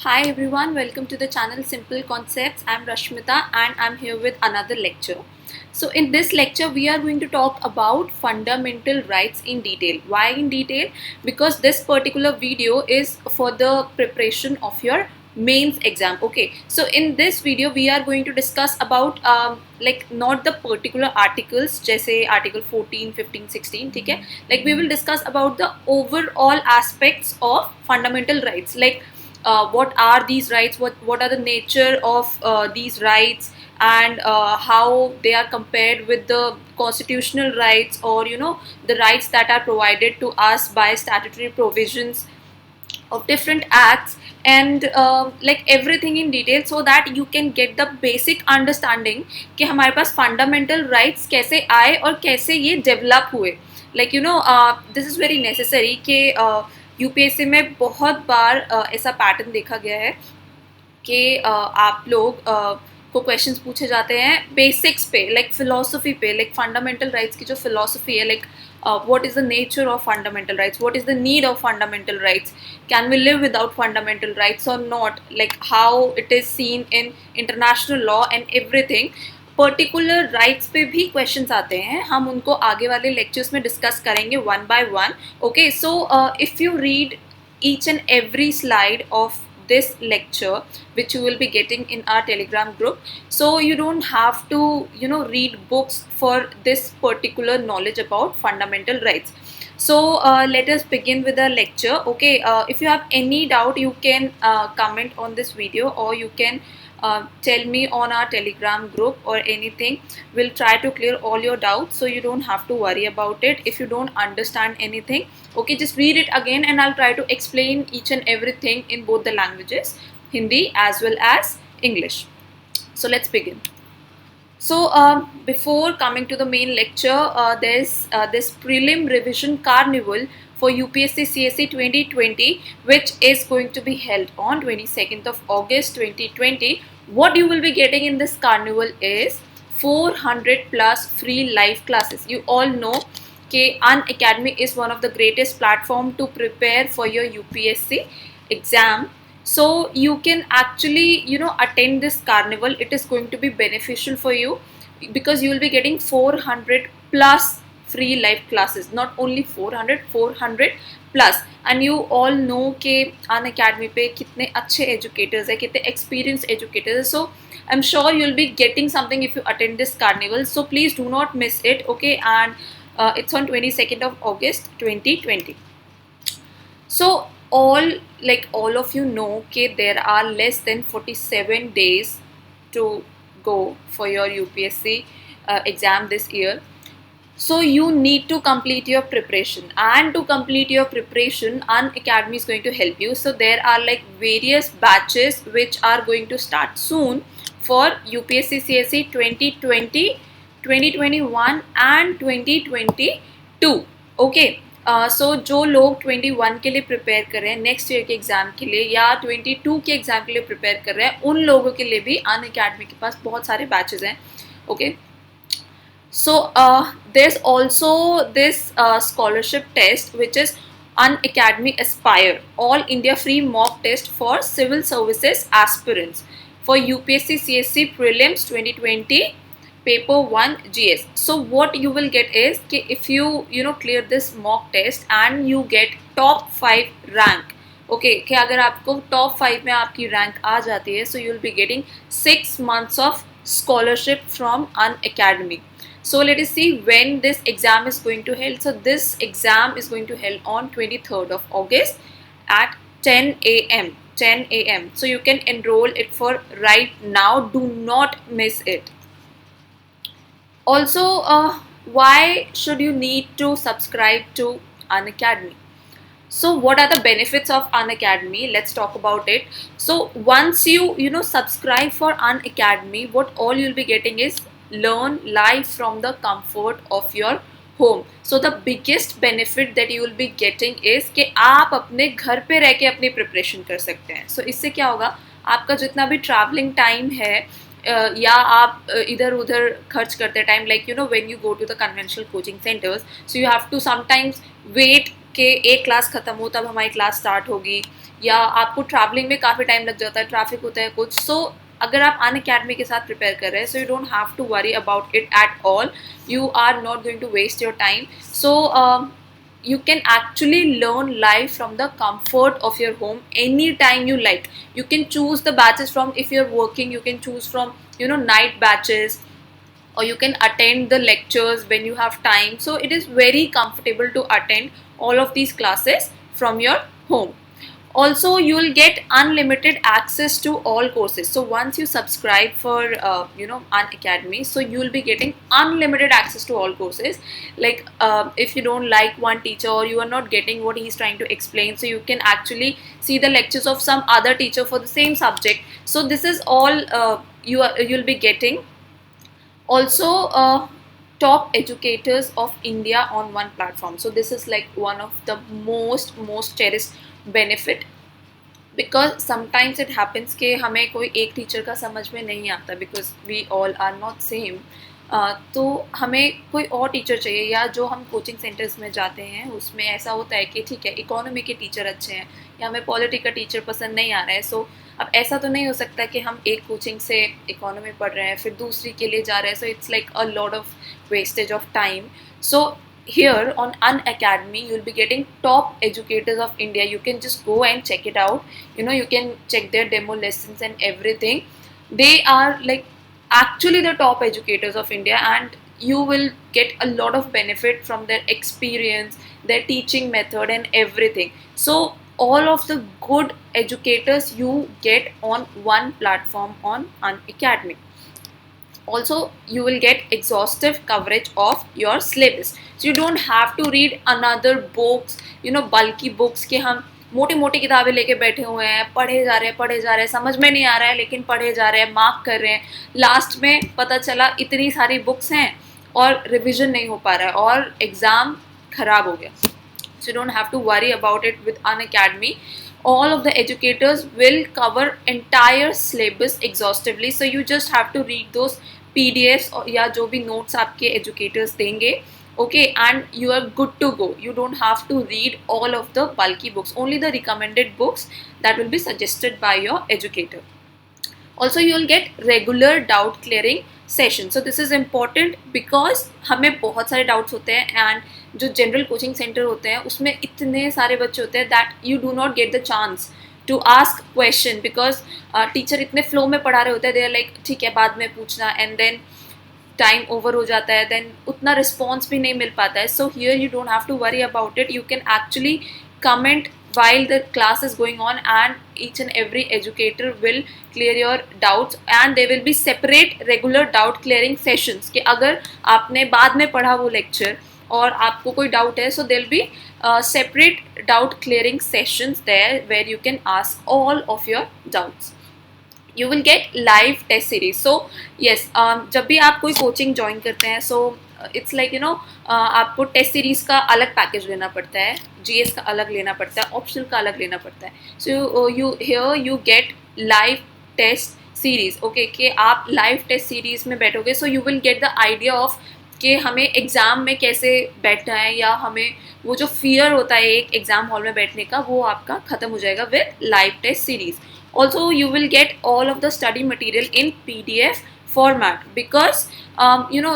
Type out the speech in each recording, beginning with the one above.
Hi everyone, welcome to the channel Simple Concepts. I'm Rashmita and I'm here with another lecture. So in this lecture we are going to talk about fundamental rights in detail. Why in detail? Because this particular video is for the preparation of your mains exam. Okay, so in this video we are going to discuss about like not the particular articles जैसे article 14, 15, 16, ठीक है? Like we will discuss about the overall aspects of fundamental rights, like what are these rights, what are the nature of these rights, and how they are compared with the constitutional rights, or the rights that are provided to us by statutory provisions of different acts, and like everything in detail, so that you can get the basic understanding कि हमारे पास fundamental rights कैसे आए और कैसे ये develop हुए. Like this is very necessary कि UPSC में बहुत बार ऐसा पैटर्न देखा गया है कि आप लोग को क्वेश्चंस पूछे जाते हैं बेसिक्स पे, लाइक फिलोसफी पे, लाइक फंडामेंटल राइट्स की जो फिलोसफी है, like what is the nature of fundamental rights, what is the need of fundamental rights, can we live without fundamental rights or not, like how it is seen in international law and everything. Particular rights पे भी questions आते हैं, हम उनको आगे वाले lectures में discuss करेंगे one by one. Okay, so if you read each and every slide of this lecture which you will be getting in our telegram group, so you don't have to read books for this particular knowledge about fundamental rights. So let us begin with the lecture. Okay, if you have any doubt you can comment on this video, or you can tell me on our telegram group or anything. We'll try to clear all your doubts, so you don't have to worry about it. If you don't understand anything, okay, just read it again and I'll try to explain each and everything in both the languages, Hindi as well as English. So let's begin. So before coming to the main lecture, there's this prelim revision carnival for UPSC CSE 2020, which is going to be held on 22nd of August 2020. What you will be getting in this carnival is 400 plus free live classes. You all know that Unacademy is one of the greatest platform to prepare for your UPSC exam. So you can actually attend this carnival. It is going to be beneficial for you because you will be getting 400 plus free live classes. Not only 400 plus. And you all know कि Unacademy पे कितने अच्छे educators हैं, कितने experienced educators हैं. So I'm sure you'll be getting something if you attend this carnival. So please do not miss it. Okay, and it's on 22nd of August 2020. So all of you know that there are less than 47 days to go for your UPSC exam this year. So you need to complete your preparation, and to complete your preparation, Unacademy is going to help you. So there are like various batches which are going to start soon for UPSC CSE 2020, 2021 and 2022. Okay. सो जो लोग 21 के लिए prepare कर रहे हैं next year के exam के लिए, या 22 के एग्ज़ाम के लिए प्रिपेयर कर रहे हैं, उन लोगों के लिए भी अनअकैडमी के पास बहुत सारे बैचेस हैं. Okay, so there's also this scholarship test which is Unacademy Aspire, all India free mock test for civil services aspirants for UPSC CSE prelims 2020 paper 1 GS. So what you will get is कि if you clear this mock test and you get top 5 rank, okay, कि अगर आपको top 5 में आपकी rank आ जाती है, so you will be getting 6 months of scholarship from Unacademy. So let us see when this exam is going to held. So this exam is going to held on 23rd of August at 10 a.m. 10 a.m. So you can enroll it for right now. Do not miss it. Also, why should you need to subscribe to Unacademy? So what are the benefits of Unacademy? Let's talk about it. So once you subscribe for Unacademy, what all you'll be getting is learn live from the comfort of your home. So the biggest benefit that you will be getting is कि आप अपने घर पे रह के अपनी preparation कर सकते हैं. So इससे क्या होगा, आपका जितना भी ट्रैवलिंग टाइम है या आप इधर उधर खर्च करते time, like when you go to the conventional coaching centers, so you have to sometimes wait कि एक क्लास ख़त्म हो तब हमारी क्लास स्टार्ट होगी, या आपको ट्रैवलिंग में काफ़ी टाइम लग जाता है, ट्रैफिक होता है कुछ. सो अगर आप अन अकेडमी के साथ प्रिपेयर कर रहे हैं, so you don't have to worry about it at all. You are not going to waste your time. So you can actually learn live from the comfort of your home anytime you like. You can choose the batches from, if you're working, you can choose from, night batches, or you can attend the lectures when you have time. So it is very comfortable to attend all of these classes from your home. Also, you will get unlimited access to all courses. So once you subscribe for An Academy, so you will be getting unlimited access to all courses. Like if you don't like one teacher, or you are not getting what he's trying to explain, so you can actually see the lectures of some other teacher for the same subject. So this is all you'll be getting. Also, top educators of India on one platform. So this is like one of the most cherished benefit, because sometimes it happens कि हमें कोई एक teacher का समझ में नहीं आता, because we all are not same. तो हमें कोई और टीचर चाहिए, या जो हम कोचिंग सेंटर्स में जाते हैं उसमें ऐसा होता है कि ठीक है इकोनॉमी के टीचर अच्छे हैं, या हमें पॉलिटी का टीचर पसंद नहीं आ रहा है. सो अब ऐसा तो नहीं हो सकता कि हम एक कोचिंग से इकोनॉमी पढ़ रहे हैं फिर दूसरी के लिए जा रहे हैं. So it's like a lot of wastage of time. So here on An Academy, you'll be getting top educators of India. You can just go and check it out. You can check their demo lessons and everything. They are like actually the top educators of India, and you will get a lot of benefit from their experience, their teaching method and everything. So all of the good educators you get on one platform on An Academy. Also, you will get exhaustive coverage of your syllabus. So you don't have to read another books, bulky books कि हम मोटी मोटी किताबें लेके बैठे हुए हैं, पढ़े जा रहे हैं, समझ में नहीं आ रहा है लेकिन पढ़े जा रहे हैं, मार्क कर रहे हैं. लास्ट में पता चला इतनी सारी बुक्स हैं और रिविजन नहीं हो पा रहा है और एग्ज़ाम खराब हो गया. So you don't have to worry about it with An Academy. All of the educators will cover entire syllabus exhaustively. So you just have to read those PDFs या जो भी notes आपके educators देंगे. Okay, and you are good to go. You don't have to read all of the bulky books, only the recommended books that will be suggested by your educator. Also, you will get regular doubt clearing session. So this is important because हमें बहुत सारे doubts होते हैं, and जो general coaching center होते हैं उसमें इतने सारे बच्चे होते हैं that you do not get the chance to ask question because teacher इतने flow में पढ़ा रहे होते हैं. They are like ठीक है बाद में पूछना, and then टाइम ओवर हो जाता है, देन उतना रिस्पॉन्स भी नहीं मिल पाता है. So here you don't have to worry about it. You can actually comment while the class is going on, and each and every educator will clear your doubts, and there will be separate regular doubt clearing sessions कि अगर आपने बाद में पढ़ा वो lecture और आपको कोई doubt है, so there will be separate doubt clearing sessions there where you can ask all of your doubts. You will get live test series. So yes, जब भी आप कोई coaching join करते हैं, so it's like आपको test series का अलग package लेना पड़ता है, जीएस का अलग लेना पड़ता है, ऑप्शनल का अलग लेना पड़ता है. So you get live test series. Okay कि आप लाइव टेस्ट सीरीज में बैठोगे, so you will get the idea of कि हमें एग्ज़ाम में कैसे बैठना है, या हमें वो जो फियर होता है एक एग्ज़ाम हॉल में बैठने का वो आपका ख़त्म हो जाएगा with live test series. Also you will get all of the study material in PDF format because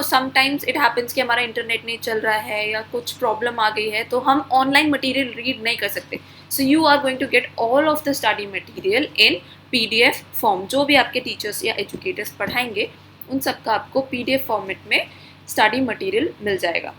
sometimes it happens कि हमारा इंटरनेट नहीं चल रहा है या कुछ प्रॉब्लम आ गई है तो हम ऑनलाइन मटेरियल रीड नहीं कर सकते. So you are going to get all of the study material in PDF form. जो भी आपके टीचर्स या एजुकेटर्स पढ़ाएंगे उन सब का आपको PDF फॉर्मेट में स्टडी मटेरियल मिल जाएगा.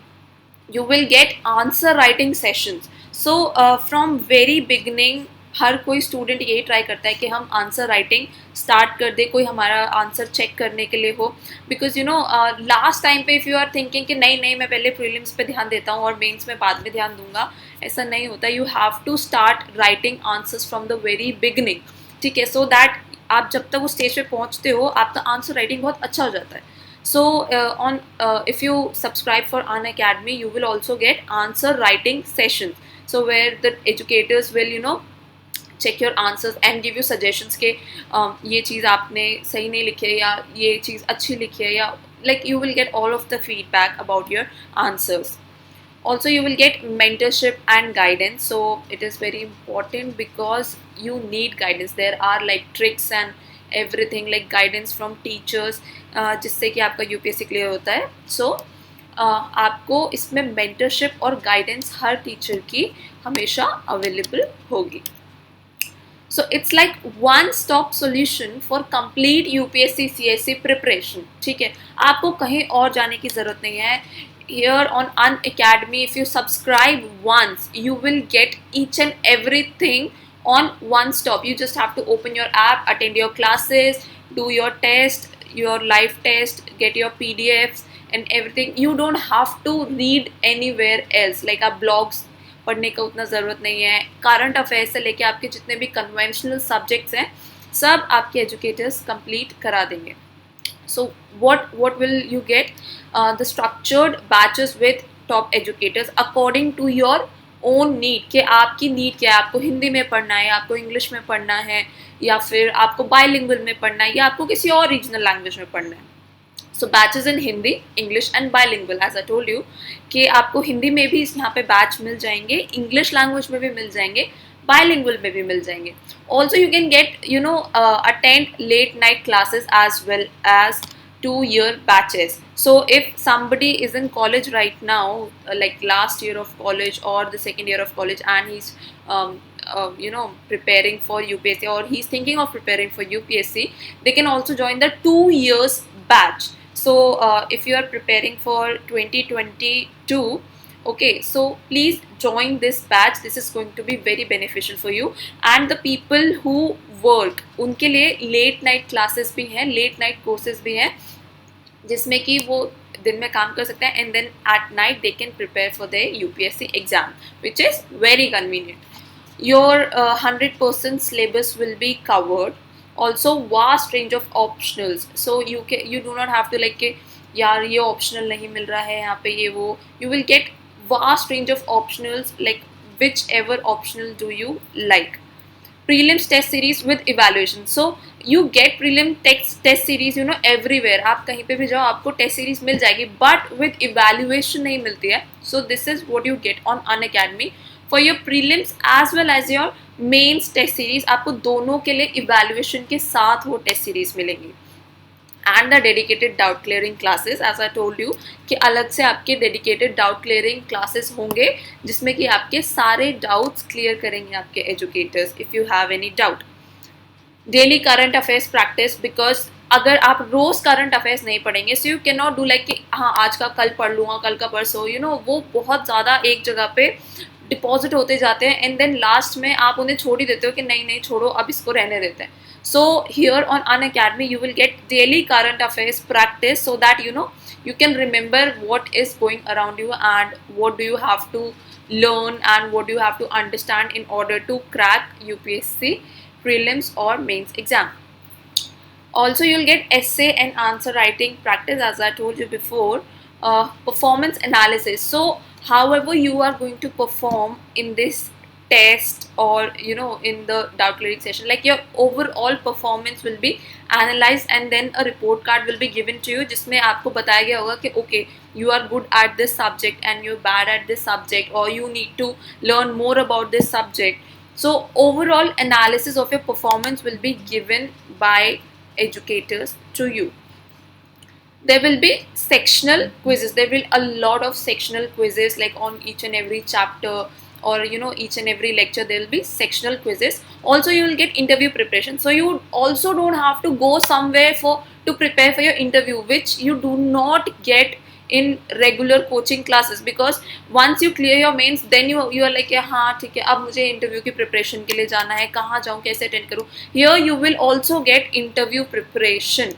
You will get answer writing sessions. So from very beginning हर कोई स्टूडेंट यही ट्राई करता है कि हम आंसर राइटिंग स्टार्ट कर दे, कोई हमारा आंसर चेक करने के लिए हो. बिकॉज लास्ट टाइम पे इफ़ यू आर थिंकिंग कि नहीं मैं पहले प्रीलिम्स पे ध्यान देता हूँ और मेंस में बाद में ध्यान दूंगा, ऐसा नहीं होता. You have to start writing answers from the very beginning. ठीक है, सो दैट आप जब तक उस स्टेज पे पहुँचते हो आपका आंसर राइटिंग बहुत अच्छा हो जाता है. So if you subscribe for An Academy, you will also get answer writing sessions. So where the educators will check your answers and give you suggestions के ये चीज़ आपने सही नहीं लिखी है या ये चीज़ अच्छी लिखी है, या like you will get all of the feedback about your answers. Also you will get mentorship and guidance. So it is very important because you need guidance. There are like tricks and everything like guidance from teachers जिससे कि आपका UPSC clear होता है. सो आपको इसमें mentorship और guidance हर teacher की हमेशा अवेलेबल होगी. So it's like one stop solution for complete UPSC CSE preparation. ठीक है, आपको कहीं और जाने की ज़रूरत नहीं है. Here on Unacademy, if you subscribe once, you will get each and everything on one stop. You just have to open your app, attend your classes, do your test, your live test, get your PDFs and everything. You don't have to read anywhere else. Like आप blogs पढ़ने का उतना ज़रूरत नहीं है. Current affairs से लेके आपके जितने भी कन्वेंशनल सब्जेक्ट्स हैं सब आपके एजुकेटर्स कंप्लीट करा देंगे. सो what will you get? The structured batches with top educators according to your own need. कि आपकी नीड क्या है, आपको हिंदी में पढ़ना है, आपको इंग्लिश में पढ़ना है, या फिर आपको बाइलिंगुअल में पढ़ना है, या आपको किसी और रीजनल लैंग्वेज में पढ़ना है. So batches in Hindi, English and bilingual. As I told you कि आपको हिंदी में भी यहाँ पे बैच मिल जाएंगे, इंग्लिश लैंग्वेज में भी मिल जाएंगे, bilingual में भी मिल जाएंगे. Also you can get attend late night classes as well as 2-year batches. So if somebody is in college right now, like last year of college or the second year of college, and he's preparing for UPSC, or he's thinking of preparing for UPSC, they can also join the 2 years batch. So if you are preparing for 2022, okay, so please join this batch. This is going to be very beneficial for you. And the people who work, उनके लिए late night classes भी हैं, late night courses भी हैं, जिसमें कि वो दिन में काम कर सकते हैं and then at night they can prepare for their UPSC exam, which is very convenient. Your 100% syllabus will be covered. Also vast range of optionals. So you do not have to like कि यार ये optional नहीं मिल रहा है यहाँ पे ये वो. You will get vast range of optionals, like whichever optional do you like. Prelims test series with evaluation. So you get prelim test series everywhere. आप कहीं पे भी जाओ आपको test series मिल जाएगी, but with evaluation नहीं मिलती है. So this is what you get on Unacademy for your prelims as well as your mains test series. आपको दोनों के लिए evaluation के साथ वो test series मिलेंगी. And the dedicated doubt clearing classes, as I told you कि अलग से आपके dedicated doubt clearing classes होंगे जिसमें कि आपके सारे doubts clear करेंगे आपके educators if you have any doubt. Daily current affairs practice, because अगर आप रोज करंट अफेयर्स नहीं पढ़ेंगे, सो you can not do like कि हाँ आज का कल पढ़ लूँगा, कल का परसों, वो बहुत ज़्यादा एक जगह पे डिपॉजिट होते जाते हैं एंड देन लास्ट में आप उन्हें छोड़ ही देते हो कि नहीं छोड़ो अब इसको रहने देते हैं. So here on Unacademy you will get daily current affairs practice so that you can remember what is going around you and what do you have to learn and what do you have to understand in order to crack UPSC prelims or mains exam. Also you'll get essay and answer writing practice, as I told you before. Performance analysis. So however you are going to perform in this test or in the doubt clearing session, like your overall performance will be analyzed and then a report card will be given to you जिसमें आपको बताया गया होगा कि okay you are good at this subject and you're bad at this subject, or you need to learn more about this subject. So overall analysis of your performance will be given by educators to you. There will be sectional quizzes. There will be a lot of sectional quizzes, like on each and every chapter or each and every lecture there will be sectional quizzes. Also you will get interview preparation, so you also don't have to go somewhere to prepare for your interview, which you do not get in regular coaching classes, because once you clear your mains then you are like हाँ ठीक है अब मुझे interview की preparation के लिए जाना है, कहाँ जाऊँ, कैसे अटेंड करूँ. Here you will also get interview preparation.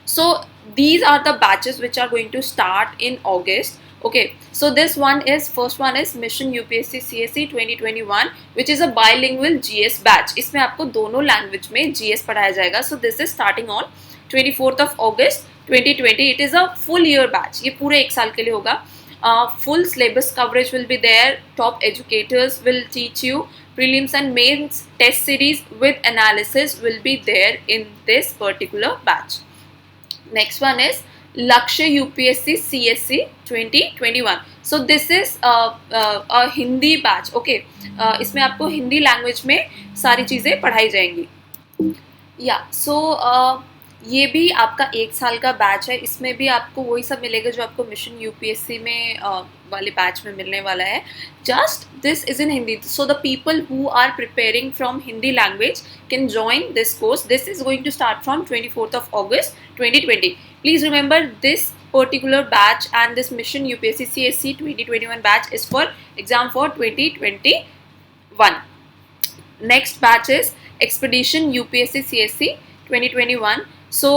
So these are the batches which are going to start in August. Okay, so this one is, first one is Mission UPSC CSE 2021, which is a bilingual GS batch. इसमें आपको दोनों language में GS पढ़ाया जाएगा. So this is starting on 24th of August 2020. It is a full year batch. ये पूरे एक साल के लिए होगा. Full syllabus coverage will be there. Top educators will teach you. Prelims and mains test series with analysis will be there in this particular batch. Next one is Lakshya UPSC CSC 2021. So this is a Hindi batch. Okay, इसमें आपको Hindi language में सारी चीज़ें पढ़ाई जाएंगी. या सो ये भी आपका 1 साल का बैच है. इसमें भी आपको वही सब मिलेगा जो आपको मिशन यूपीएससी में वाले बैच में मिलने वाला है. Just this is in Hindi. So the people who are preparing from Hindi language can join this course. This is going to start from 24th of August 2020. Please remember this particular batch and this mission UPSC CSC 2021 batch is for exam for 2021. Next batch is Expedition UPSC CSC 2021. So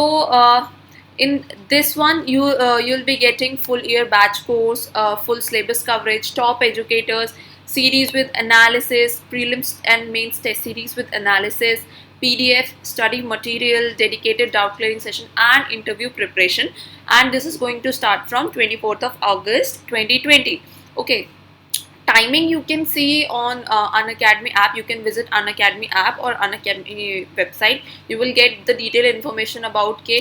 in this one you'll be getting full year batch course, full syllabus coverage, top educators, series with analysis, prelims and mains test series with analysis, PDF study material, dedicated doubt clearing session and interview preparation. And this is going to start from 24th of August 2020. Okay, timing you can see on Unacademy app. You can visit Unacademy app or Unacademy website. You will get the detailed information about के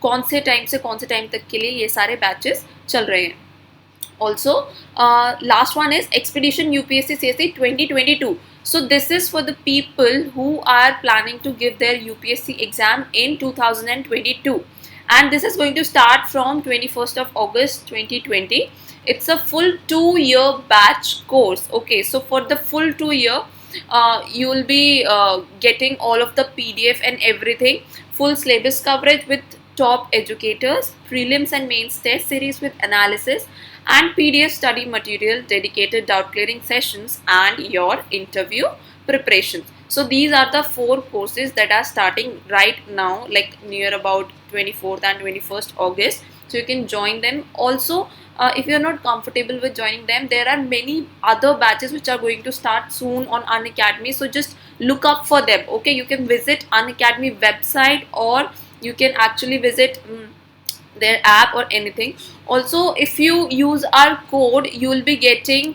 कौन से time से कौन से time तक के लिए ये सारे बैचेस चल रहे हैं. Also, last one is Expedition UPSC CSC 2022. So this is for the people who are planning to give their UPSC exam in 2022. And this is going to start from 21st of August 2020. It's a full 2-year batch course. Okay, so for the full 2 year, you will be getting all of the PDF and everything, full syllabus coverage with top educators, prelims and mains test series with analysis, and PDF study material, dedicated doubt clearing sessions, and your interview preparations. So these are the 4 courses that are starting right now, like near about 24th and 21st August. So you can join them. Also, if you are not comfortable with joining them, there are many other batches which are going to start soon on Unacademy. So just look up for them. Okay, you can visit Unacademy website, or you can actually visit their app or anything. Also, if you use our code, you will be getting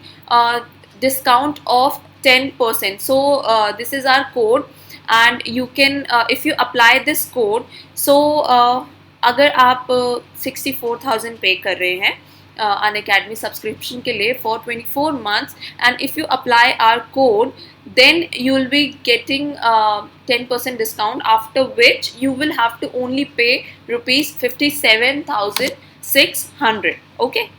discount of 10%. So this is our code, and you can if you apply this code, so अगर आप 64,000 पे कर रहे हैं Unacademy subscription के लिए for 24 months, and if you apply our code, then you will be getting 10% discount, after which you will have to only pay rupees 57,600. Okay.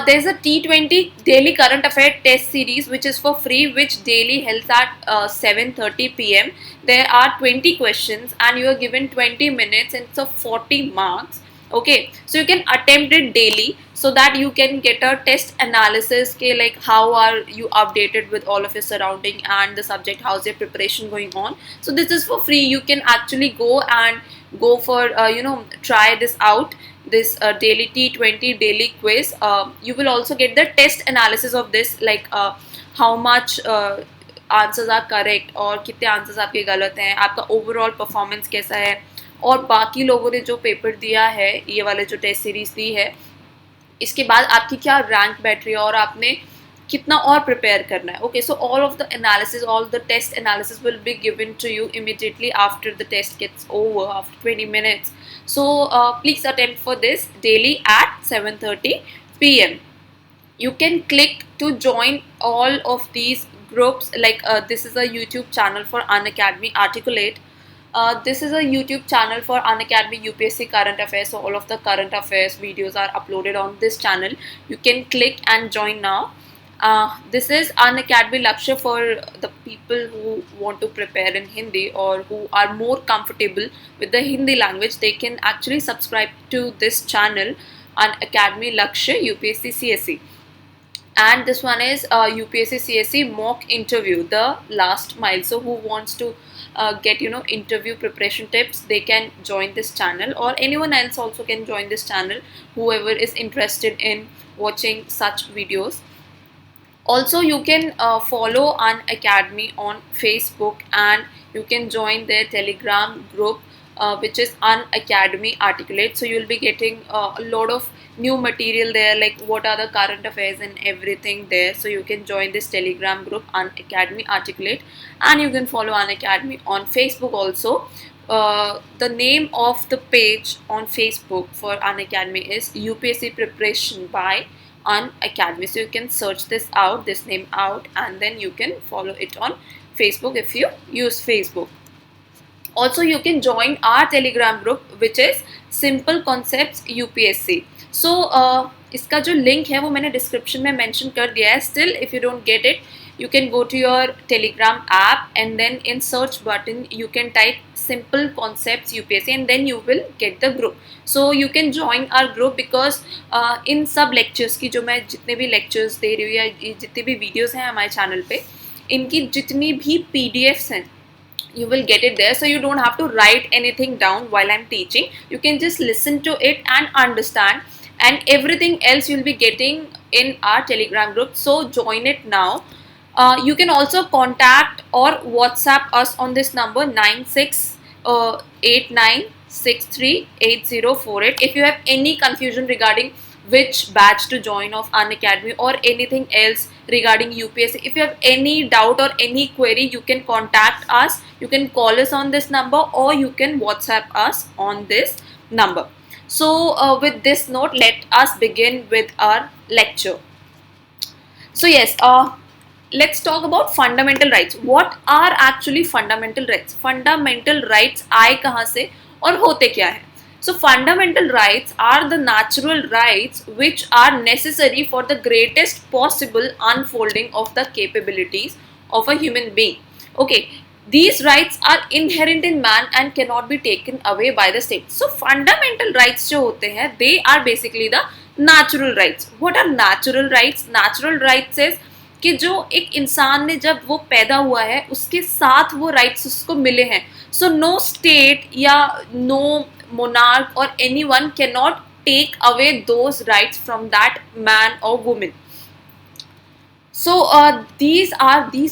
There's a T20 daily current affair test series which is for free, which daily held at 7:30 p.m. There are 20 questions and you are given 20 minutes and it's a 40 marks. Okay, so you can attempt it daily so that you can get a test analysis ke, like how are you updated with all of your surrounding and the subject, how's your preparation going on. So this is for free. You can actually go for try this out, this daily T20 daily quiz. You will also get the test analysis of this, like how much answers are correct और कितने answers आपके गलत हैं, आपका overall performance कैसा है, और बाकी लोगों ने जो पेपर दिया है, ये वाले जो टेस्ट सीरीज दी है, इसके बाद आपकी क्या रैंक बैठ रही है और आपने कितना और प्रिपेयर करना है. Okay, so all of the analysis, all the test analysis will be given to you immediately after the test gets over, after 20 minutes. So please attempt for this daily at 7:30 p.m. You can click to join all of these groups, like this is a YouTube channel for Unacademy Articulate. This is a YouTube channel for Unacademy UPSC current affairs, so all of the current affairs videos are uploaded on this channel. You can click and join now. This is Unacademy Lakshya for the people who want to prepare in Hindi or who are more comfortable with the Hindi language. They can actually subscribe to this channel, Unacademy Lakshya UPSC CSC. And this one is UPSC CSC mock interview, the last mile. So who wants to get interview preparation tips, they can join this channel, or anyone else also can join this channel, whoever is interested in watching such videos. Also, you can follow Unacademy on Facebook, and you can join their Telegram group. which is Unacademy Articulate. So you'll be getting a lot of new material there, like what are the current affairs and everything there. So you can join this Telegram group Unacademy Articulate, and you can follow Unacademy on Facebook also. The name of the page on Facebook for Unacademy is UPSC Preparation by Unacademy. So you can search this name out, and then you can follow it on Facebook if you use Facebook. Also, you can join our Telegram group, which is Simple Concepts UPSC. So इसका जो link है वो मैंने description में mention कर दिया है. Still, if you don't get it, you can go to your Telegram app, and then in search button you can type Simple Concepts UPSC, and then you will get the group. So you can join our group because इन सब lectures की, जो मैं जितने भी lectures दे रही हूँ या जितने भी videos हैं हमारे channel पे, इनकी जितनी भी PDFs हैं, you will get it there. So you don't have to write anything down while I'm teaching. You can just listen to it and understand, and everything else you'll be getting in our Telegram group. So join it now. You can also contact or WhatsApp us on this number 9689638048 if you have any confusion regarding which batch to join of Unacademy or anything else regarding UPSC. If you have any doubt or any query, you can contact us. You can call us on this number, or you can WhatsApp us on this number. So with this note, let us begin with our lecture. So yes, let's talk about fundamental rights. What are actually fundamental rights? Fundamental rights आए कहाँ से और होते क्या हैं? So fundamental rights are the natural rights which are necessary for the greatest possible unfolding of the capabilities of a human being. Okay, these rights are inherent in man and cannot be taken away by the state. So fundamental rights जो होते हैं, they are basically the natural rights. What are natural rights? Natural rights is कि जो एक इंसान ने जब वो पैदा हुआ है उसके साथ वो राइट्स उसको मिले हैं. सो नो स्टेट या no monarch or anyone cannot take away those rights from that man or woman. So these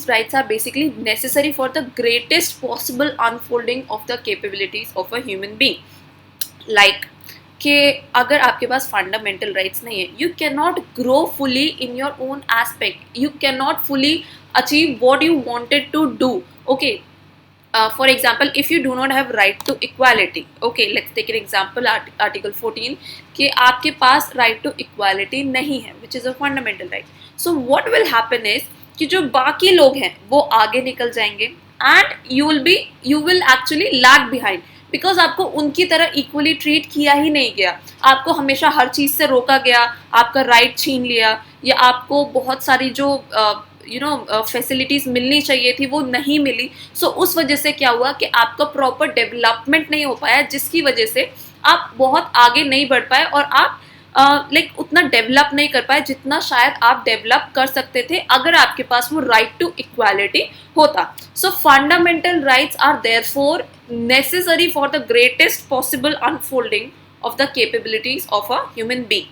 rights are basically necessary for the greatest possible unfolding of the capabilities of a human being. Like कि अगर आपके पास fundamental rights नहीं है, you can not grow fully in your own aspect, you can not fully achieve what you wanted to do. Okay, for example, if you do not have right to equality, okay, let's take an example, article 14, कि आपके पास right to equality नहीं है, which is a fundamental right. So what will happen is कि जो बाकी लोग हैं वो आगे निकल जाएंगे, and you will actually lag behind, because आपको उनकी तरह इक्वली ट्रीट किया ही नहीं गया. आपको हमेशा हर चीज़ से रोका गया, आपका राइट छीन लिया, या आपको बहुत सारी जो फैसिलिटीज़ मिलनी चाहिए थी वो नहीं मिली. सो उस वजह से क्या हुआ कि आपका प्रॉपर डेवलपमेंट नहीं हो पाया, जिसकी वजह से आप बहुत आगे नहीं बढ़ पाए और आप उतना डेवलप नहीं कर पाए जितना शायद आप डेवलप कर सकते थे अगर आपके पास वो राइट टू इक्वालिटी होता. So fundamental rights are therefore necessary for the greatest possible unfolding of the capabilities of a human being.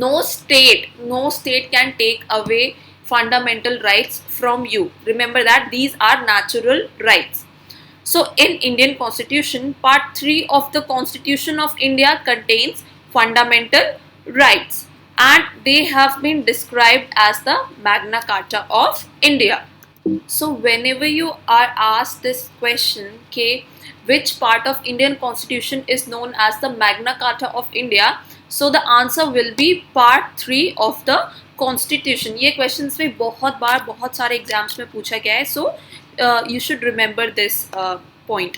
No state can take away fundamental rights from you. Remember that these are natural rights. So in Indian Constitution, Part 3 of the Constitution of India contains fundamental rights, and they have been described as the Magna Carta of India. So whenever you are asked this question कि which part of Indian Constitution is known as the Magna Carta of India, so the answer will be Part 3 of the Constitution. ये questions में बहुत बार बहुत सारे exams में पूछा गया है, so you should remember this point.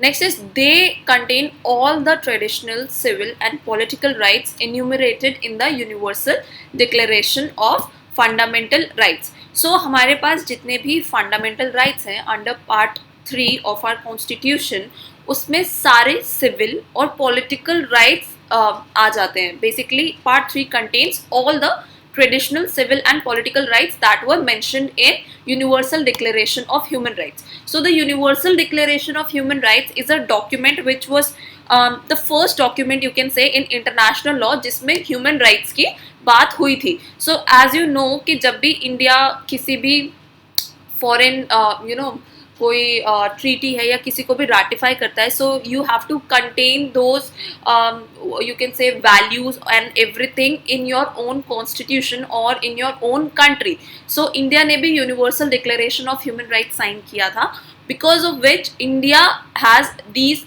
Next is they contain all the traditional civil and political rights enumerated in the Universal Declaration of Fundamental Rights. So हमारे पास जितने भी फंडामेंटल राइट्स हैं under part 3 of our constitution, उसमें सारे civil और political rights आ जाते हैं. Basically part 3 contains all the traditional civil and political rights that were mentioned in Universal Declaration of Human Rights. So the Universal Declaration of Human Rights is a document which was the first document you can say in international law जिसमें human rights की बात हुई थी. So as you know कि जब भी India किसी भी foreign कोई ट्रीटी है या किसी को भी राटिफाई करता है, so you have to contain those you can say values and everything in your own constitution और in your own country. So India ने भी universal declaration of human rights sign किया था, because of which India has these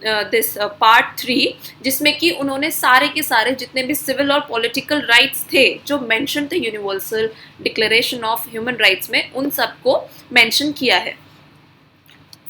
this part 3, जिसमें कि उन्होंने सारे के सारे जितने भी सिविल और पॉलिटिकल राइट्स थे जो मेंशन थे universal declaration of human rights में, उन सबको मेंशन किया है.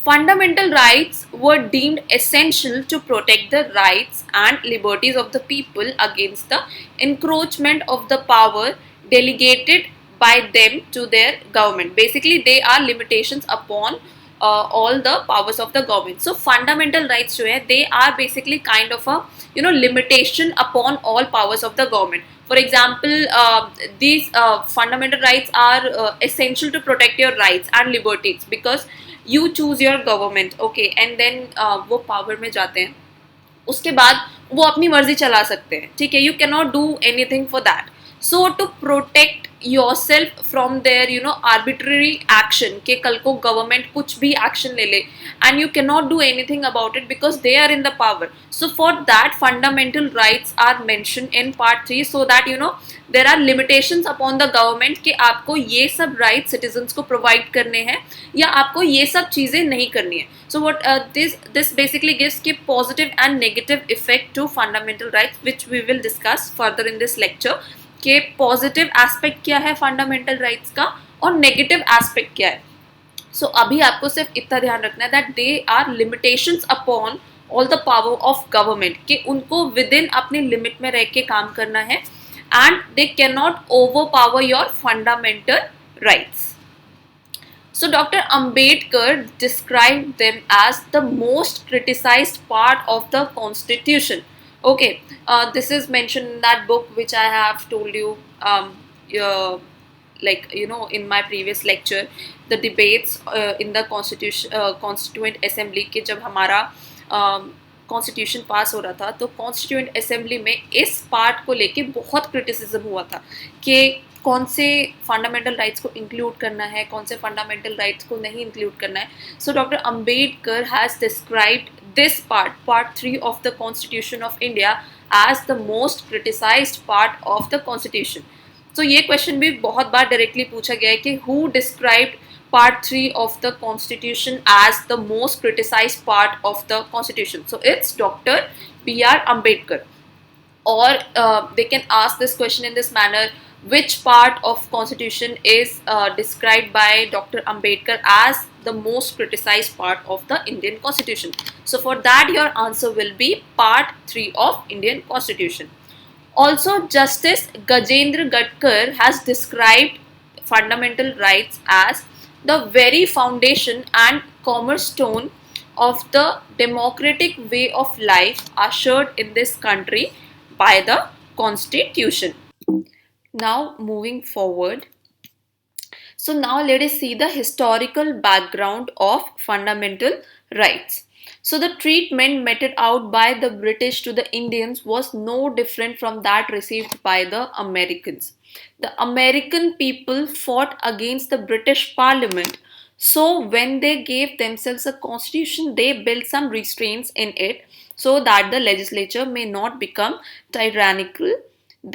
Fundamental rights were deemed essential to protect the rights and liberties of the people against the encroachment of the power delegated by them to their government. Basically, they are limitations upon all the powers of the government. So, fundamental rights जो है, they are basically kind of a limitation upon all powers of the government. For example, these fundamental rights are essential to protect your rights and liberties because you choose your government, okay, and then वो power में जाते हैं, उसके बाद वो अपनी मर्जी चला सकते हैं, ठीक है. You can not do anything for that. So to protect yourself from their arbitrary action, के कल को गवर्नमेंट कुछ भी एक्शन ले ले and you can not do anything about it because they are in the power. So for that fundamental rights are mention in part 3, so that there are limitations upon the government कि आपको ये सब right citizens को provide करने हैं या आपको ये सब चीज़ें नहीं करनी है. So what this basically gives के positive and negative effect to fundamental rights which we will discuss further in this lecture. के पॉजिटिव एस्पेक्ट क्या है फंडामेंटल राइट्स का और नेगेटिव एस्पेक्ट क्या है. सो अभी आपको सिर्फ इतना ध्यान रखना है that they are limitations upon all the power of government, कि उनको विद इन अपने लिमिट में रह के काम करना है and they cannot overpower your fundamental rights. So Dr. Ambedkar described them as the most criticized part of the constitution. Okay, this is mentioned in that book which I have told you in my previous lecture, the debates in the constituent assembly के जब हमारा constitution पास हो रहा था, तो constituent assembly में इस part को लेके बहुत क्रिटिसिज्म हुआ था कि कौन से फंडामेंटल राइट्स को इंक्लूड करना है, कौन से फंडामेंटल राइट्स को नहीं इंक्लूड करना है. So doctor Ambedkar has described this part 3 of the constitution of India as the most criticised part of the constitution. तो ये क्वेश्चन भी बहुत बार डायरेक्टली पूछा गया है कि who described part 3 of the constitution as the most criticized part of the constitution. So it's Dr. B.R. Ambedkar. Or they can ask this question in this manner: which part of constitution is described by Dr. Ambedkar as the most criticized part of the Indian constitution? So for that your answer will be part 3 of Indian constitution. Also, Justice Gajendra Gadkar has described fundamental rights as the very foundation and cornerstone of the democratic way of life ushered in this country by the Constitution. Now moving forward, so now let us see the historical background of fundamental rights. So the treatment meted out by the British to the Indians was no different from that received by the Americans. The American people fought against the British Parliament. So when they gave themselves a constitution, they built some restraints in it so that the legislature may not become tyrannical.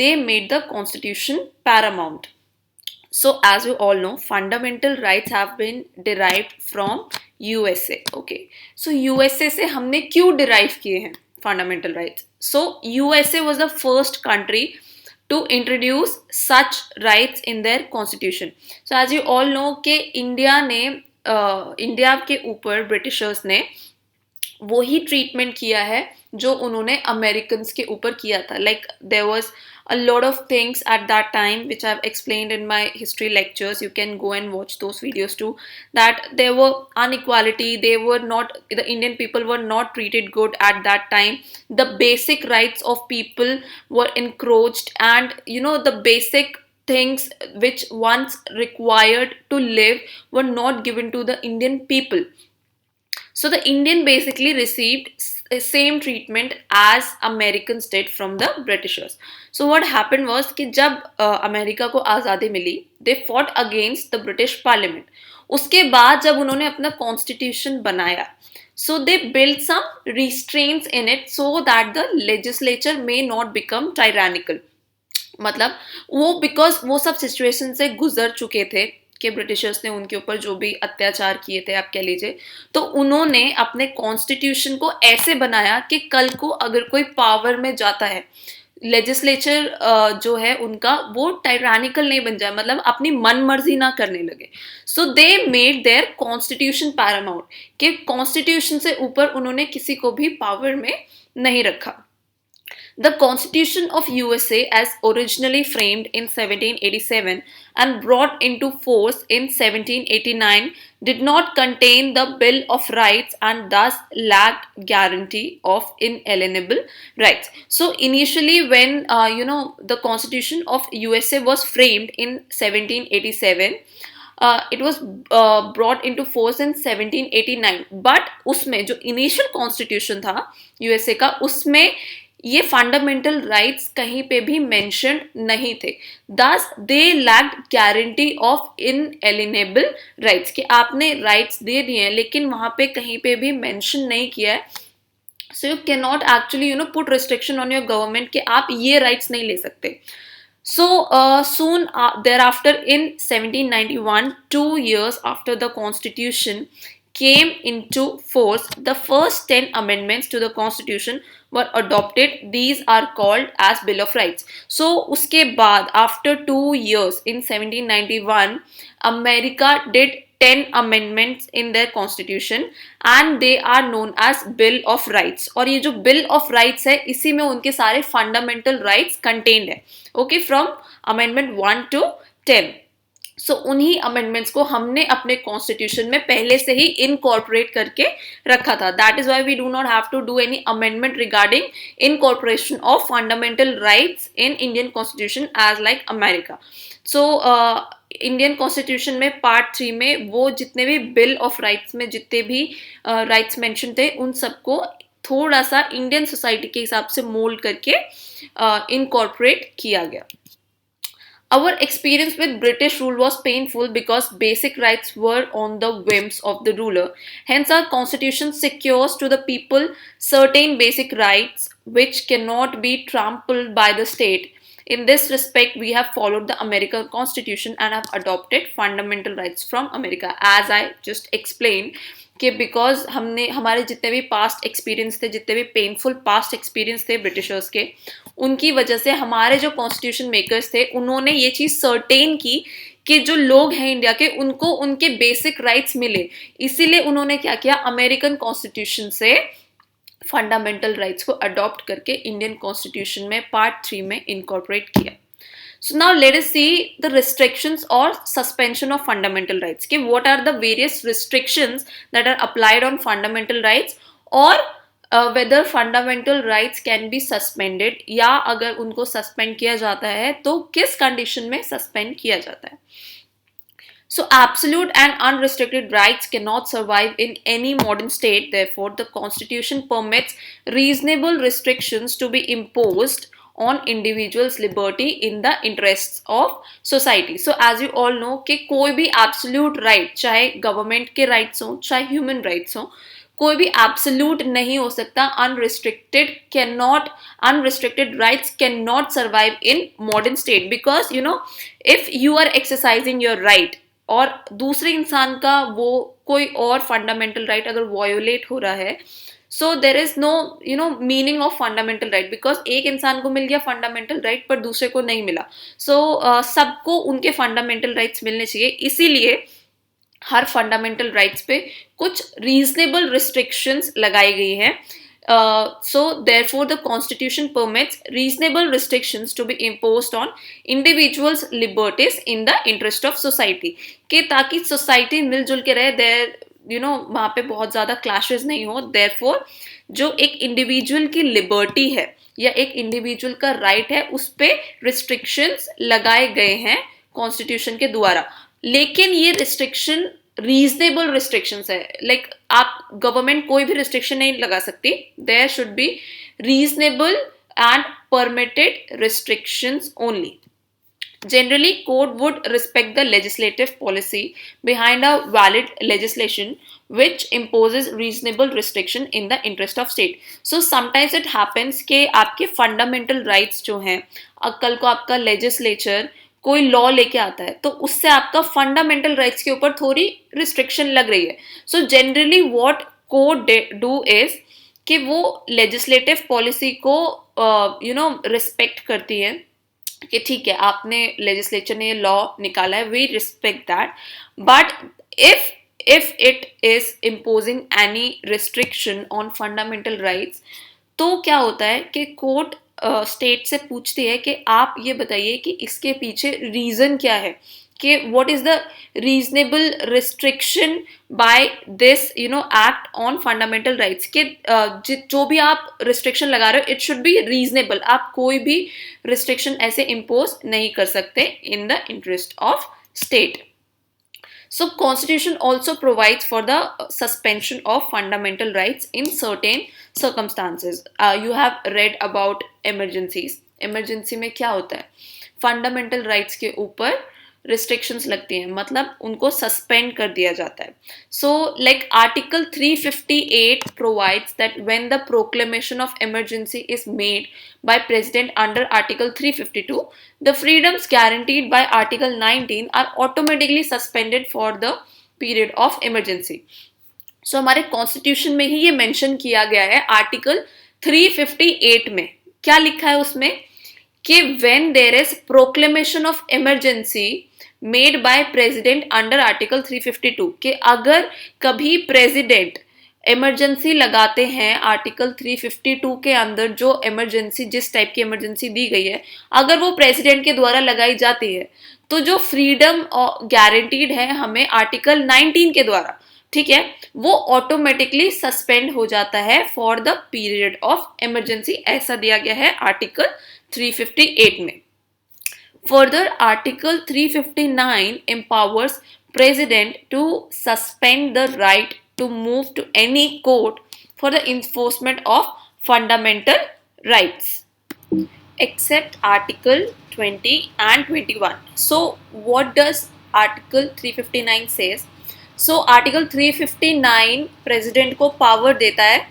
They made the constitution paramount. So as you all know, fundamental rights have been derived from USA. Okay, so USA से हमने क्यों derive किए हैं fundamental rights? So USA was the first country to introduce such rights in their constitution. So as you all know कि India के ऊपर Britishers ने वही ट्रीटमेंट किया है जो उन्होंने अमेरिकन के ऊपर किया था. Like there was a lot of things at that time which I've explained in my history lectures. You can go and watch those videos too. That there were inequality, the Indian people were not treated good at that time. The basic rights of people were encroached, and the basic things which once required to live were not given to the Indian people. So the Indian basically received same treatment as Americans did from the Britishers. So what happened was कि जब America को आज़ादी मिली, they fought against the British Parliament. उसके बाद जब उन्होंने अपना constitution बनाया, so they built some restraints in it so that the legislature may not become tyrannical. मतलब वो बिकॉज वो सब सिचुएशन से गुजर चुके थे कि ब्रिटिशर्स ने उनके ऊपर जो भी अत्याचार किए थे आप कह लीजिए, तो उन्होंने अपने कॉन्स्टिट्यूशन को ऐसे बनाया कि कल को अगर कोई पावर में जाता है, लेजिस्लेचर जो है उनका, वो टायरानिकल नहीं बन जाए, मतलब अपनी मन मर्जी ना करने लगे. So they made their constitution paramount, कि कॉन्स्टिट्यूशन से ऊपर उन्होंने किसी को भी पावर में नहीं रखा. The Constitution of USA, as originally framed in 1787 and brought into force in 1789, did not contain the Bill of Rights and thus lacked guarantee of inalienable rights. So initially, when the Constitution of USA was framed in 1787, it was brought into force in 1789. But उसमें जो initial constitution था USA का, उसमें ये fundamental rights कहीं पे भी mention नहीं थे. दस दे लैक्ड गारंटी ऑफ इनएलिनेबल राइट्स, कि आपने राइट्स दे दिए हैं लेकिन वहां पे कहीं पे भी मेंशन नहीं किया है. So you can not actually put restriction on your government कि आप ये राइट्स नहीं ले सकते. So soon thereafter, in 1791, 2 years after the Constitution came into force, the first 10 amendments to the Constitution were adopted. These are called as Bill of Rights. So उसके बाद after 2 years in 1791, America did 10 amendments in their constitution and they are known as Bill of Rights. और ये जो Bill of Rights है, इसी में उनके सारे fundamental rights contained है, okay, from amendment 1 to 10. सो उन्हीं अमेंडमेंट्स को हमने अपने कॉन्स्टिट्यूशन में पहले से ही इनकॉर्पोरेट करके रखा था. That is why we do not have to do any amendment regarding incorporation of fundamental rights in Indian constitution as like America. So Indian constitution में पार्ट 3 में वो जितने भी बिल ऑफ राइट्स में जितने भी राइट्स मेंशन थे, उन सबको थोड़ा सा इंडियन सोसाइटी के हिसाब से मोल्ड करके इनकॉर्पोरेट किया गया. Our experience with British rule was painful because basic rights were on the whims of the ruler. Hence, our constitution secures to the people certain basic rights which cannot be trampled by the state. In this respect, we have followed the American Constitution and have adopted fundamental rights from America. As I just explained, कि because हमने हमारे जितने भी past experience थे, जितने भी painful past experience थे Britishers के, उनकी वजह से हमारे जो कॉन्स्टिट्यूशन मेकर्स थे, उन्होंने ये चीज़ सर्टेन की कि जो लोग हैं इंडिया के, उनको उनके बेसिक राइट्स मिले. इसीलिए उन्होंने क्या किया, अमेरिकन कॉन्स्टिट्यूशन से फंडामेंटल राइट्स को अडॉप्ट करके इंडियन कॉन्स्टिट्यूशन में पार्ट 3 में इनकॉर्पोरेट किया. So now let us see the restrictions or suspension of fundamental rights. कि what are the various restrictions that are applied on fundamental rights, or whether fundamental rights can be suspended, या अगर उनको suspend किया जाता है तो किस condition में suspend किया जाता है. So absolute and unrestricted rights cannot survive in any modern state. Therefore, the Constitution permits reasonable restrictions to be imposed on individuals' liberty in the interests of society. So as you all know कि कोई भी absolute right, चाहे government के rights हो, चाहे human rights हो, कोई भी absolute नहीं हो सकता. Unrestricted rights cannot survive in modern state, because if you are exercising your right और दूसरे इंसान का वो कोई और फंडामेंटल राइट अगर वायोलेट हो रहा है, so there is no meaning of fundamental right, because एक इंसान को मिल गया फंडामेंटल राइट पर दूसरे को नहीं मिला. सो सबको उनके फंडामेंटल राइट्स मिलने चाहिए. इसीलिए हर फंडामेंटल राइट्स पे कुछ रीजनेबल रिस्ट्रिक्शंस लगाई गई हैं. So therefore the constitution permits reasonable restrictions to be imposed on individuals' liberties in the interest of society, कि ताकि society मिलजुल के रहे, there वहाँ पे बहुत ज़्यादा clashes नहीं हो. therefore जो एक individual की liberty है या एक individual का right है, उस पे restrictions लगाए गए हैं constitution के द्वारा. लेकिन ये restriction रीजनेबल रिस्ट्रिक्शंस है. लाइक आप गवर्नमेंट कोई भी रिस्ट्रिक्शन नहीं लगा सकती. There should be reasonable and permitted restrictions only. Generally, court would respect the legislative policy behind a valid legislation which imposes reasonable restriction in the interest of state. So sometimes it happens कि आपके fundamental rights जो हैं, कल को आपका legislature कोई law लेके आता है तो उससे आपका फंडामेंटल राइट्स के ऊपर थोड़ी रिस्ट्रिक्शन लग रही है. So generally what court do is कि वो लेजिस्लेटिव पॉलिसी को रिस्पेक्ट करती है कि ठीक है आपने लेजिस्लेचर ने ये लॉ निकाला है, we respect that, but if it is imposing any restriction on fundamental rights तो क्या होता है कि कोर्ट स्टेट से पूछती है कि आप ये बताइए कि इसके पीछे रीजन क्या है, कि what is the reasonable restriction by this act on fundamental rights, के जो भी आप रिस्ट्रिक्शन लगा रहे हो इट शुड बी रीजनेबल. आप कोई भी रिस्ट्रिक्शन ऐसे इम्पोज नहीं कर सकते in the interest of state. So constitution also provides for the suspension of fundamental rights in certain circumstances. You have read about emergencies. Emergency में क्या होता है, fundamental rights के ऊपर restrictions लगती हैं, मतलब उनको suspend कर दिया जाता है. So like Article 358 provides that when the proclamation of emergency is made by President under Article 352, the freedoms guaranteed by Article 19 are automatically suspended for the period of emergency. So हमारे constitution में ही ये mention किया गया है. Article 358 में क्या लिखा है उसमें कि when there is proclamation of emergency made by president under article 352, कि अगर कभी प्रेसिडेंट इमरजेंसी लगाते हैं आर्टिकल 352 के अंदर, जो इमरजेंसी जिस टाइप की इमरजेंसी दी गई है अगर वो प्रेसिडेंट के द्वारा लगाई जाती है तो जो फ्रीडम गारंटीड है हमें आर्टिकल 19 के द्वारा, ठीक है, वो ऑटोमेटिकली सस्पेंड हो जाता है for the period of emergency. ऐसा दिया गया है आर्टिकल 358 में. Further, Article 359 empowers President to suspend the right to move to any court for the enforcement of fundamental rights, except Article 20 and 21. So, what does Article 359 says? So, Article 359 President को power देता है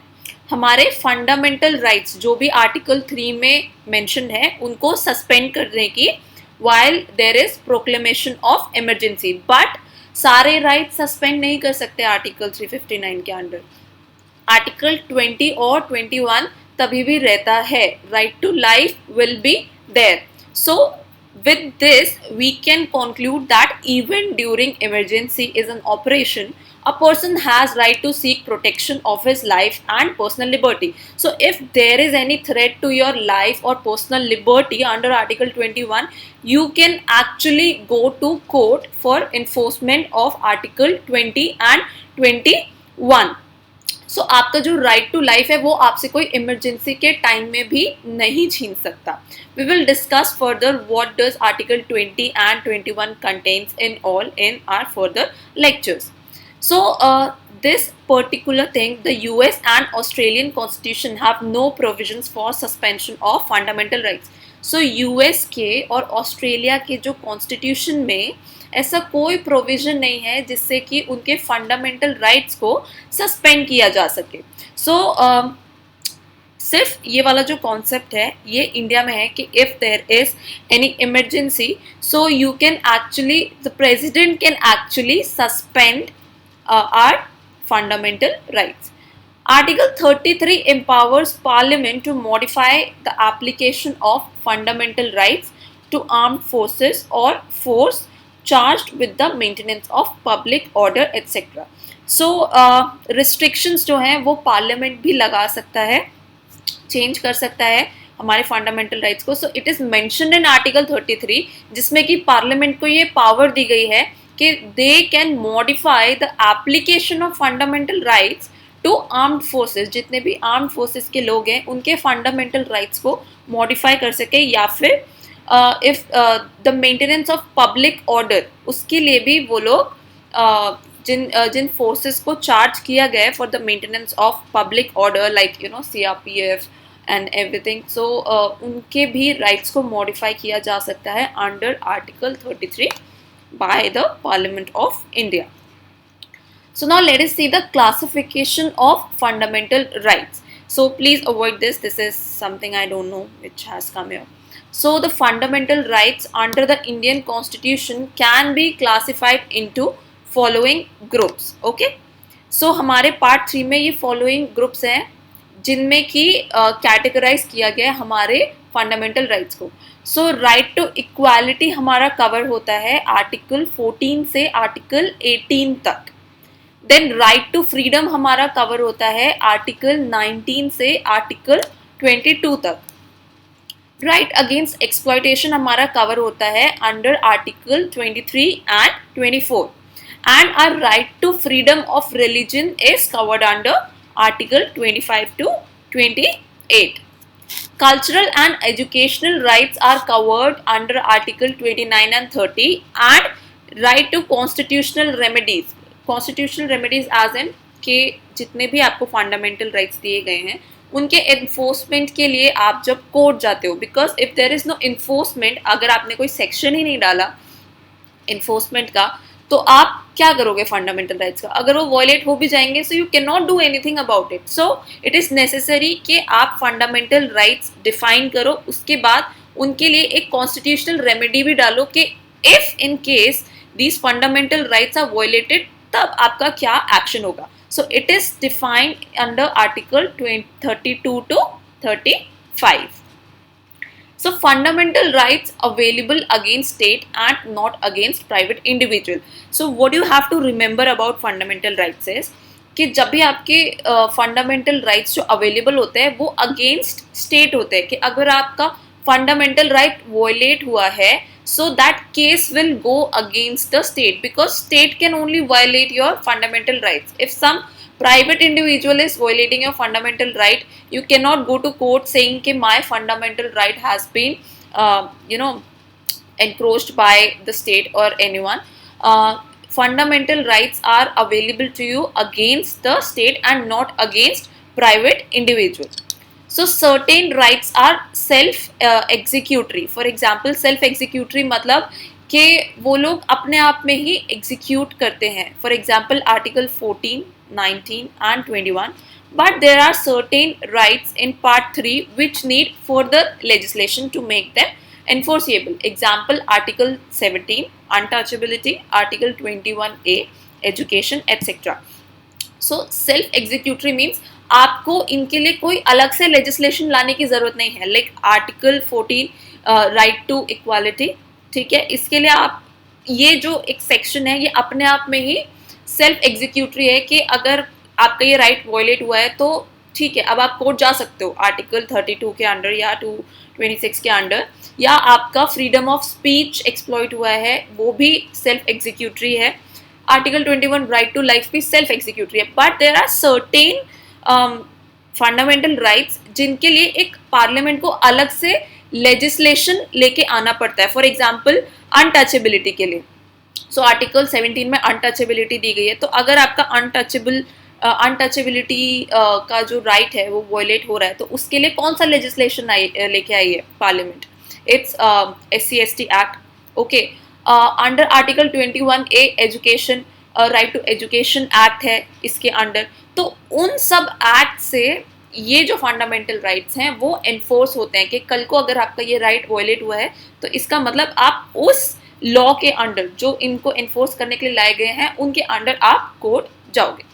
हमारे fundamental rights जो भी article 3 में mention है उनको suspend करने की while there is proclamation of emergency. But सारे राइट सस्पेंड नहीं कर सकते आर्टिकल 359 के अंडर. आर्टिकल 20 और 21 तभी भी रहता है. Right to life will be there. सो with this we can conclude that even during emergency is an operation, a person has right to seek protection of his life and personal liberty. So if there is any threat to your life or personal liberty under article 21, you can actually go to court for enforcement of article 20 and 21. सो आपका जो right to life है वो आपसे कोई emergency के time में भी नहीं छीन सकता. We will discuss further what does article 20 and 21 contains in all in our further lectures. So this particular thing, the US and Australian constitution have no provisions for suspension of fundamental rights. So US के और Australia के जो constitution में ऐसा कोई provision नहीं है जिससे कि उनके फंडामेंटल राइट्स को सस्पेंड किया जा सके. सो सिर्फ ये वाला जो कॉन्सेप्ट है ये इंडिया में है कि if there is any emergency so you can actually the president can actually suspend our fundamental rights. Article 33 empowers Parliament to modify the application of fundamental rights to armed forces or force charged with the maintenance of public order etc. So restrictions जो हैं वो Parliament भी लगा सकता है, change कर सकता है हमारे फंडामेंटल राइट्स को. सो it is mentioned in article 33 जिसमें कि पार्लियामेंट को ये पावर दी गई है कि they can modify the application of fundamental rights to armed forces. जितने भी आर्म्ड फोर्सेस के लोग हैं उनके फंडामेंटल राइट्स को मॉडिफाई कर सके, या फिर if the maintenance of public order उसके लिए भी वो लोग जिन फोर्सेस को चार्ज किया गया है for the maintenance of public order like CRPF and everything. So उनके भी राइट्स को मॉडिफाई किया जा सकता है under article 33 by the parliament of India. So now let us see the classification of fundamental rights. So please avoid this. This is something I don't know which has come here. So the fundamental rights under the Indian Constitution can be classified into following groups. Okay. So हमारे part 3 में ये following groups हैं जिनमें कि categorise किया गया है हमारे फंडामेंटल राइट्स को. सो राइट टू इक्वालिटी हमारा कवर होता है आर्टिकल 14 से आर्टिकल 18 तक. देन राइट टू फ्रीडम हमारा कवर होता है आर्टिकल 19 से आर्टिकल 22 तक. राइट अगेंस्ट एक्सप्लॉयटेशन हमारा कवर होता है under article 23 and 24. And our right to freedom of religion is covered under article 25 to 28. Cultural and educational rights are covered under article 29 and 30 and right to constitutional remedies. Constitutional remedies as in के जितने भी आपको fundamental rights दिए गए हैं उनके enforcement के लिए आप जब कोर्ट जाते हो, because if there is no enforcement, अगर आपने कोई सेक्शन ही नहीं डाला एनफोर्समेंट का तो आप क्या करोगे फंडामेंटल राइट्स का. अगर वो वॉयलेट हो भी जाएंगे सो you can not do anything about it. So it is necessary कि आप फंडामेंटल राइट्स डिफाइन करो, उसके बाद उनके लिए एक कॉन्स्टिट्यूशनल रेमेडी भी डालो कि if in case these fundamental rights are violated तब आपका क्या एक्शन होगा. So it is defined under article 32 to 35. So fundamental rights available against state and not against private individual. So what you have to remember about fundamental rights is कि जब भी आपके fundamental rights जो available होते हैं वो against state होते हैं, कि अगर आपका फंडामेंटल राइट वॉयलेट हुआ है so that case will go against the state because state can only violate your fundamental rights. If some private individual is violating your fundamental right, you cannot go to court saying कि my fundamental right has been encroached by the state or anyone. Fundamental rights are available to you against the state and not against private individual. So certain rights are self executory. For example, self executory मतलब कि वो लोग अपने आप में ही execute करते हैं. For example, article 14, 19 and 21. But there are certain rights in part 3 which need further legislation to make them enforceable. Example, article 17, untouchability, article 21A, education, etc. So self executory means आपको इनके लिए कोई अलग से legislation लाने की जरूरत नहीं है. Like article 14 right to equality, ठीक है, इसके लिए आप ये जो एक सेक्शन है ये अपने आप में ही सेल्फ एग्जीक्यूटरी है कि अगर आपका ये राइट वॉयलेट हुआ है तो ठीक है, अब आप कोर्ट जा सकते हो आर्टिकल 32 के अंडर या 226 के अंडर, या आपका फ्रीडम ऑफ स्पीच एक्सप्लॉइट हुआ है वो भी सेल्फ एग्जीक्यूटरी है. आर्टिकल 21 राइट टू लाइफ भी सेल्फ एग्जीक्यूटरी है. But there are certain fundamental rights जिनके लिए एक पार्लियामेंट को अलग से लेजिस्लेशन लेके आना पड़ता है. फॉर एग्जाम्पल अनटचेबिलिटी के लिए, सो आर्टिकल 17 में अनटचेबिलिटी दी गई है, तो अगर आपका अनटचेबिलिटी का जो राइट है वो वॉयलेट हो रहा है तो उसके लिए कौन सा लेजिस्लेशन लेके आई है parliament? It's SC/ST act. Okay, under article 21A education, right to education act है इसके अंडर. तो उन सब एक्ट से ये जो फंडामेंटल राइट्स हैं वो एनफोर्स होते हैं कि कल को अगर आपका ये राइट वॉयलेट हुआ है तो इसका मतलब आप उस लॉ के अंडर जो इनको एनफोर्स करने के लिए लाए गए हैं उनके अंडर आप कोर्ट जाओगे.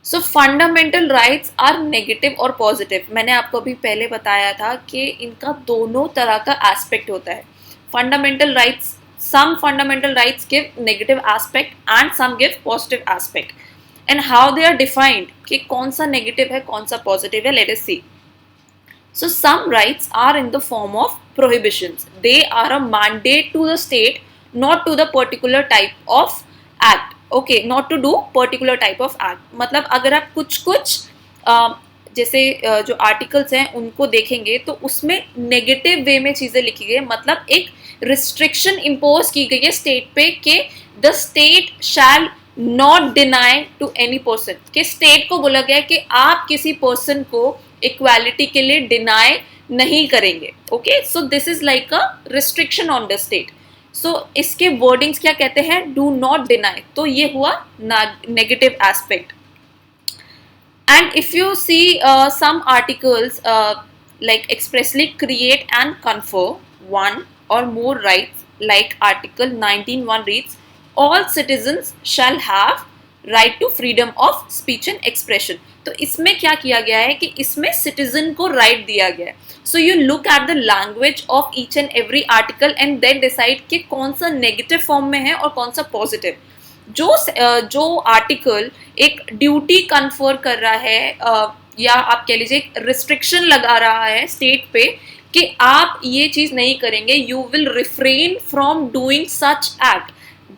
So fundamental rights are negative और पॉजिटिव. मैंने आपको अभी पहले बताया था कि इनका दोनों तरह का एस्पेक्ट होता है. Fundamental rights, some fundamental rights give negative aspect and some give positive aspect. And how they are defined, कि कौन सा negative है कौन सा positive है, let us see. So some rights are in the form of prohibitions. They are a mandate to the state not to the particular type of act. Okay, not to do particular type of act. मतलब अगर आप कुछ जैसे जो articles हैं उनको देखेंगे तो उसमें नेगेटिव वे में चीज़ें लिखी गई है. मतलब एक रिस्ट्रिक्शन इम्पोज की गई है स्टेट पे कि the state shall not deny to any person, कि स्टेट को बोला गया है कि आप किसी पर्सन को इक्वालिटी के लिए डिनाई नहीं करेंगे. Okay, so this is like a restriction on the state. So इसके वर्डिंग्स क्या कहते हैं? Do not deny. तो ये हुआ negative aspect. And if you see some articles like expressly create and confer one or more rights, like Article 19(1) reads, all citizens shall have right to freedom of speech and expression. तो इसमें क्या किया गया है कि इसमें citizen को right दिया गया है. So you look at the language of each and every article and then decide कि कौन सा negative form में है और कौन सा positive. जो आर्टिकल एक ड्यूटी कन्फर कर रहा है या आप कह लीजिए एक रिस्ट्रिक्शन लगा रहा है स्टेट पे कि आप ये चीज नहीं करेंगे, you will refrain from doing such act,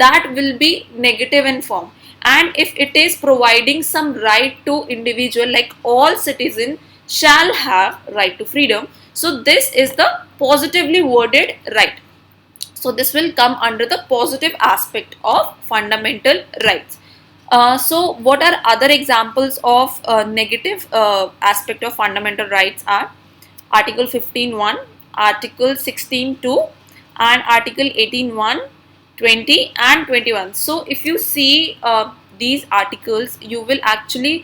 that will be negative in form. And if it is providing some right to individual like all citizen shall have right to freedom, so this is the positively worded right. So this will come under the positive aspect of fundamental rights. So what are other examples of negative aspect of fundamental rights are Article 15(1), Article 16(2), and Article 18(1), 20 and 21. So if you see these articles, you will actually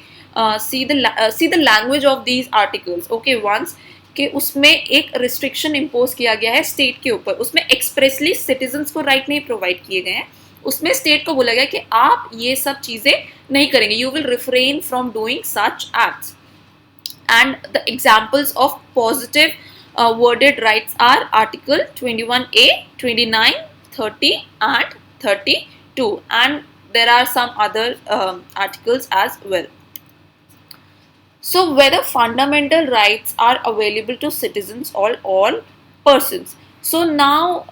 see the language of these articles. Okay, once कि उसमें एक restriction impose किया गया है state के ऊपर, उसमें expressly citizens को राइट नहीं प्रोवाइड किए गए हैं, उसमें स्टेट को बोला गया कि आप ये सब चीजें नहीं करेंगे, you will refrain from doing such acts. And the examples of positive worded rights are article 21A, 29, 30 and 32, and there are some other articles as well. So whether fundamental rights are available to citizens or all persons. So now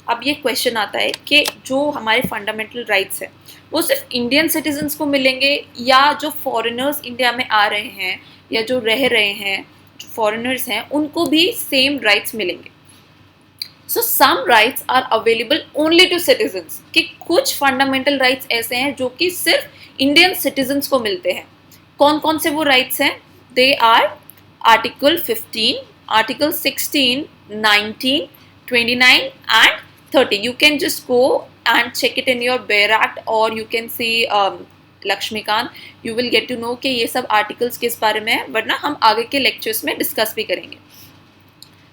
अब ये question आता है कि जो हमारे fundamental rights हैं वो सिर्फ इंडियन सिटीजन्स को मिलेंगे या जो फॉरेनर्स इंडिया में आ रहे हैं या जो रह रहे हैं, जो फॉरेनर्स हैं, उनको भी सेम राइट्स मिलेंगे. So some rights are available only to citizens, कि कुछ फंडामेंटल राइट्स ऐसे हैं जो कि सिर्फ इंडियन सिटीजन्स को मिलते हैं. कौन कौन से वो राइट्स हैं? They are article 15, article 16, 19, 29 and 30. You can just go and check it in your Bear Act or you can see Laxmikanth. You will get to know कि ये सब आर्टिकल्स किस बारे में है, वरना हम आगे के लेक्चर्स में डिस्कस भी करेंगे.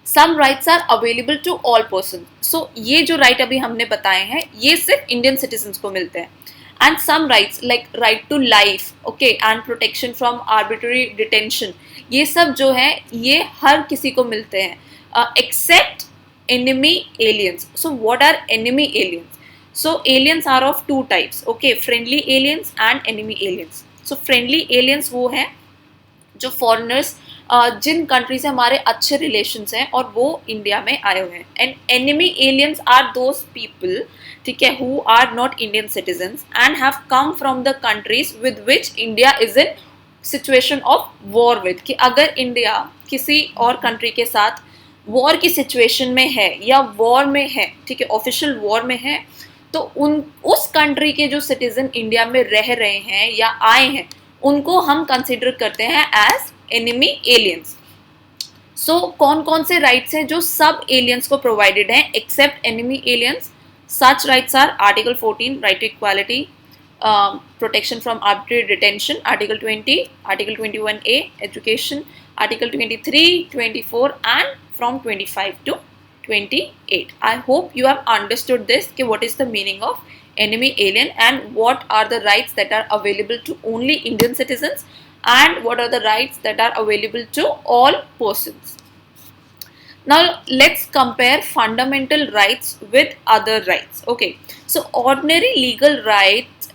Some rights are available to all persons. So ये जो राइट अभी हमने बताए हैं ये सिर्फ इंडियन सिटीजन्स को मिलते हैं. And some rights like right to life, okay, and protection from arbitrary detention, ये सब जो है ये हर किसी को मिलते हैं except enemy aliens. So what are enemy aliens? So aliens are of two types, okay, friendly aliens and enemy aliens. So friendly aliens वो हैं जो foreigners जिन कंट्री से हमारे अच्छे रिलेशंस हैं और वो इंडिया में आए हुए हैं. And enemy aliens are those people, ठीक है, who are not Indian citizens and have come from the countries with which India is in situation of war with. कि अगर इंडिया किसी और कंट्री के साथ वॉर की सिचुएशन में है या वॉर में है, ठीक है, ऑफिशियल वॉर में है, तो उस कंट्री के जो सिटीजन इंडिया में रह रहे हैं या आए हैं उनको हम कंसिडर करते हैं एज एनिमी एलियंस. सो कौन कौन से राइट्स हैं जो सब एलियंस को प्रोवाइडेड हैं except enemy aliens? Such rights are article 14, right to equality, protection from arbitrary detention, article 20, article 21A, education, article 23, 24 and from 25 to 28. I hope you have understood this, कि what is the meaning of enemy alien and what are the rights that are available to only Indian citizens and what are the rights that are available to all persons. Now let's compare fundamental rights with other rights. Okay, so ordinary legal rights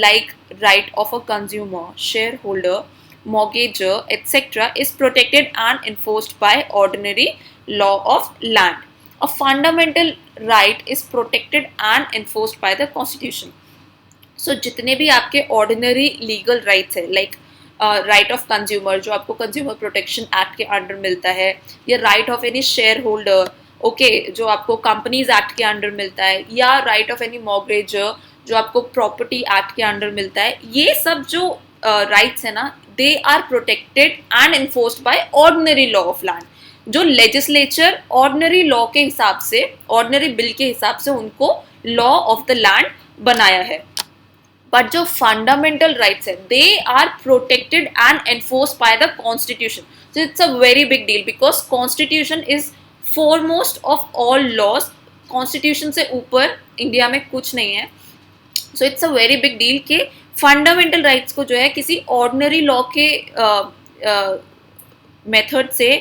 like right of a consumer, shareholder, mortgager, etc. is protected and enforced by ordinary law of land. A fundamental right is protected and enforced by the constitution. So जितने भी आपके ordinary legal rights है, like right of consumer जो आपको consumer protection act के under मिलता है, या right of any share holder, okay, जो आपको कंपनीज एक्ट के अंडर मिलता है, या राइट ऑफ एनी मॉर्गेजर जो आपको प्रॉपर्टी एक्ट के अंडर मिलता है, ये सब जो राइट्स है ना, they are protected and enforced by ordinary law of land. जो लेजिस्लेचर ऑर्डिनरी लॉ के हिसाब से, ऑर्डिनरी बिल के हिसाब से उनको लॉ ऑफ द लैंड बनाया है. बट जो फंडामेंटल राइट्स है, they are protected and enforced by the constitution. So it's a very big deal because constitution is foremost of all laws. Constitution से ऊपर इंडिया में कुछ नहीं है. So it's a very big deal कि fundamental rights को जो है किसी ऑर्डिनरी लॉ के मेथड से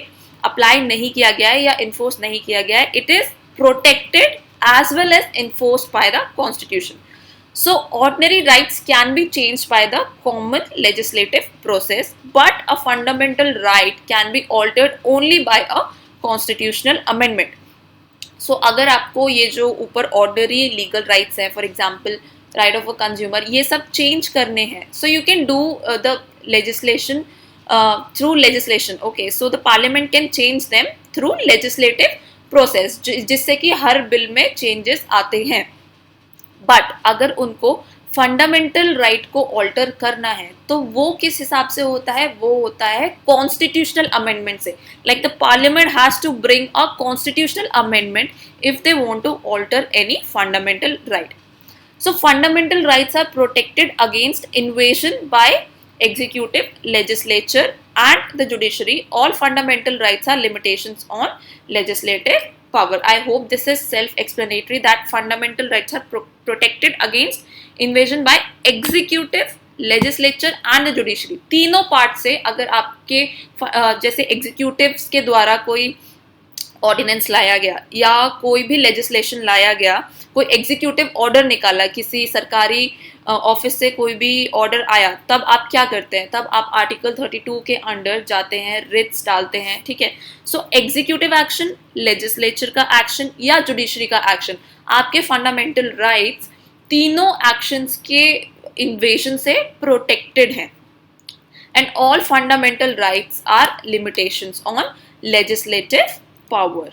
अप्लाई नहीं किया गया है या इन्फोर्स नहीं किया गया है. It is protected as well as enforced by the constitution. So ordinary rights can be changed by the common legislative process, but a fundamental right can be altered only by a constitutional amendment. So अगर आपको ये जो ऊपर ordinary legal rights हैं, for example right of a consumer, ये सब change करने हैं, so you can do the legislation through legislation. Okay, so the parliament can change them through legislative process, जिससे कि हर बिल में changes आते हैं. बट अगर उनको फंडामेंटल राइट को ऑल्टर करना है तो वो किस हिसाब से होता है, वो होता है कॉन्स्टिट्यूशनल अमेंडमेंट से. Like the parliament has to bring a constitutional amendment if they want to alter any fundamental right. So fundamental rights are protected against invasion by executive, legislature and the judiciary. All fundamental rights are limitations on legislative power. I hope this is self-explanatory that fundamental rights are protected against invasion by executive, legislature and the judiciary. तीनों part से अगर आपके जैसे executives के द्वारा कोई ordinance लाया गया या कोई भी लेजिस्लेशन लाया गया, कोई एग्जीक्यूटिव ऑर्डर निकाला, किसी सरकारी ऑफिस से कोई भी ऑर्डर आया, तब आप क्या करते हैं, तब आप आर्टिकल 32 के अंडर जाते हैं, रिट्स डालते हैं. ठीक है. सो एग्जीक्यूटिव एक्शन, लेजिस्लेचर का एक्शन या जुडिशरी का एक्शन, आपके फंडामेंटल राइट्स तीनों एक्शंस के इन्वेजन से प्रोटेक्टेड हैं. And all fundamental rights are limitations on legislative power.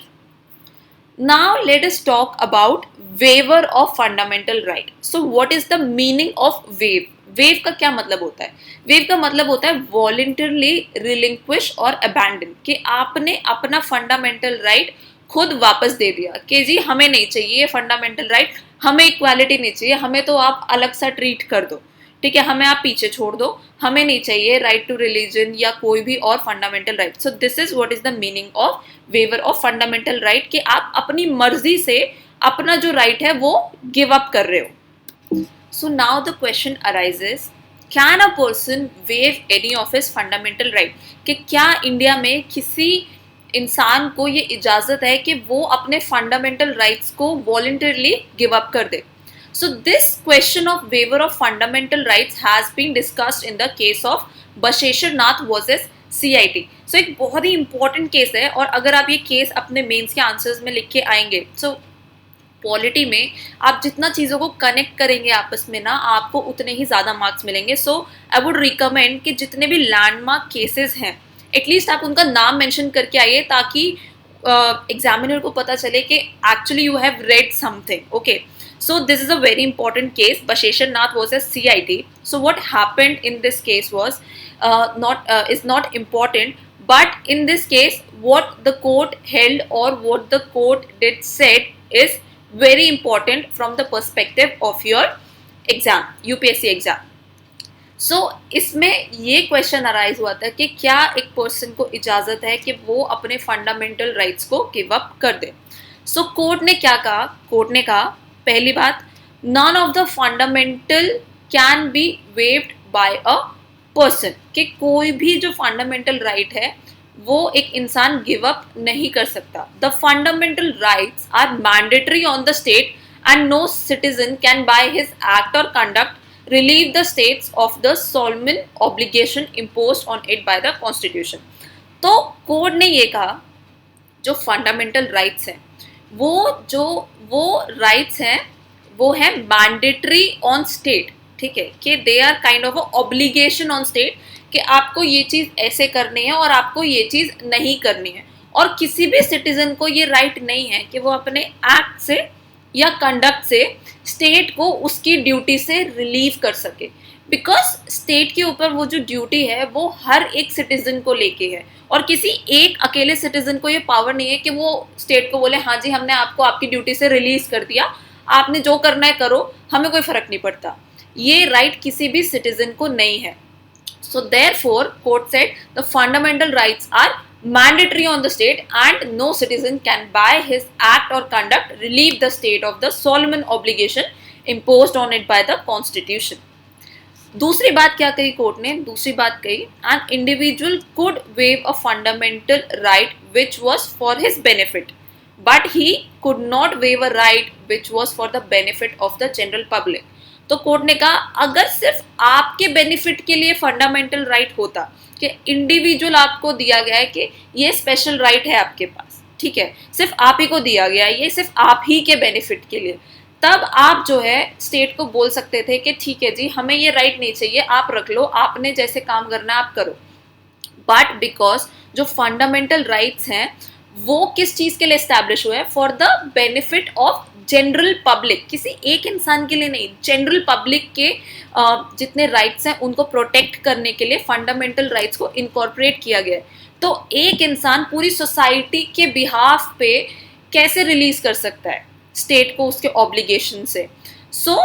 Now let us talk about waiver of fundamental right. So what is the meaning of waive? Waive का क्या मतलब होता है? Waive का मतलब होता है voluntarily relinquish or abandon, कि आपने अपना fundamental right खुद वापस दे दिया कि जी हमें नहीं चाहिए ये fundamental right, हमें equality नहीं चाहिए, हमें तो आप अलग सा ट्रीट कर दो. ठीक है, हमें आप पीछे छोड़ दो, हमें नहीं चाहिए राइट टू रिलीजन या कोई भी और fundamental right. So this is what is the meaning of waiver of fundamental right, कि आप अपनी मर्जी से अपना जो राइट है वो गिव अप कर रहे हो. So now the question arises, can a person wave any of his fundamental right, कि क्या इंडिया में किसी इंसान को ये इजाजत है कि वो अपने फंडामेंटल राइट्स को वॉलंटरली गिव अप कर दे. So this question of waiver of fundamental rights has been discussed in the case of Basheshwar Nath versus CIT. So एक बहुत ही important case है, और अगर आप ये case अपने मेंस के आंसर्स में लिख के आएंगे, so पॉलिटी में आप जितना चीज़ों को कनेक्ट करेंगे आपस में ना, आपको उतने ही ज़्यादा मार्क्स मिलेंगे. सो आई वुड रिकमेंड कि जितने भी लैंडमार्क केसेस हैं एटलीस्ट आप उनका नाम मेंशन करके आइए, ताकि एग्जामिनर को पता चले कि actually you have read something. Okay. So this is a very important case, Basheshwar Nath versus CIT. So what happened in this case was is not important, but in this case what the court held or what the court did said is very important from the perspective of your exam, UPSC exam. So इसमें ये question arise हुआ था कि क्या एक person को इजाज़त है कि वो अपने फंडामेंटल राइट्स को गिव अप कर दे. सो कोर्ट ने क्या कहा, कोर्ट ने कहा पहली बात, none of the fundamental can be waived by a person, कि कोई भी जो फंडामेंटल राइट है वो एक इंसान गिव अप नहीं कर सकता. The fundamental rights are mandatory on the state and no citizen can by his act or conduct relieve the states of the solemn obligation imposed on it by the constitution. तो court ने ये कहा जो fundamental rights हैं वो rights हैं वो है मैंडेटरी ऑन स्टेट. ठीक है, कि they are kind of obligation on state, कि आपको ये चीज़ ऐसे करनी है और आपको ये चीज़ नहीं करनी है. और किसी भी सिटीजन को ये राइट नहीं है कि वो अपने एक्ट से या कंडक्ट से स्टेट को उसकी ड्यूटी से रिलीव कर सके. बिकॉज स्टेट के ऊपर वो जो ड्यूटी है वो हर एक सिटीजन को लेके है, और किसी एक अकेले सिटीजन को ये पावर नहीं है कि वो स्टेट को बोले हाँ जी हमने आपको आपकी ड्यूटी से रिलीज कर दिया, आपने जो करना है करो, हमें कोई फर्क नहीं पड़ता। ये राइट किसी भी सिटीजन को नहीं है। So therefore, court said the fundamental rights are mandatory on the state and no citizen can by his act or conduct relieve the state of the solemn obligation imposed on it by the constitution. दूसरी बात क्या कही court ने? दूसरी बात कही an individual could wave a fundamental right which was for his benefit but he could not wave a right which was for the benefit of the general public. तो court ने कहा अगर सिर्फ आपके बेनिफिट के लिए फंडामेंटल राइट होता कि इंडिविजुअल आपको दिया गया है कि ये स्पेशल राइट है आपके पास, ठीक है, सिर्फ आप ही को दिया गया है, ये सिर्फ आप ही के बेनिफिट के लिए, तब आप जो है स्टेट को बोल सकते थे कि ठीक है जी हमें ये राइट नहीं चाहिए, आप रख लो, आपने जैसे काम करना है आप करो। बट बिकॉज जो फंडामेंटल राइट्स हैं वो किस चीज के लिए एस्टैब्लिश हुए हैं? For the benefit of general public, किसी एक इंसान के लिए नहीं, जनरल पब्लिक के जितने राइट्स हैं उनको प्रोटेक्ट करने के लिए फंडामेंटल राइट्स को इनकॉर्पोरेट किया गया है। तो एक इंसान पूरी सोसाइटी के बिहाफ पे कैसे रिलीज कर सकता है स्टेट को उसके ऑब्लिगेशन से? सो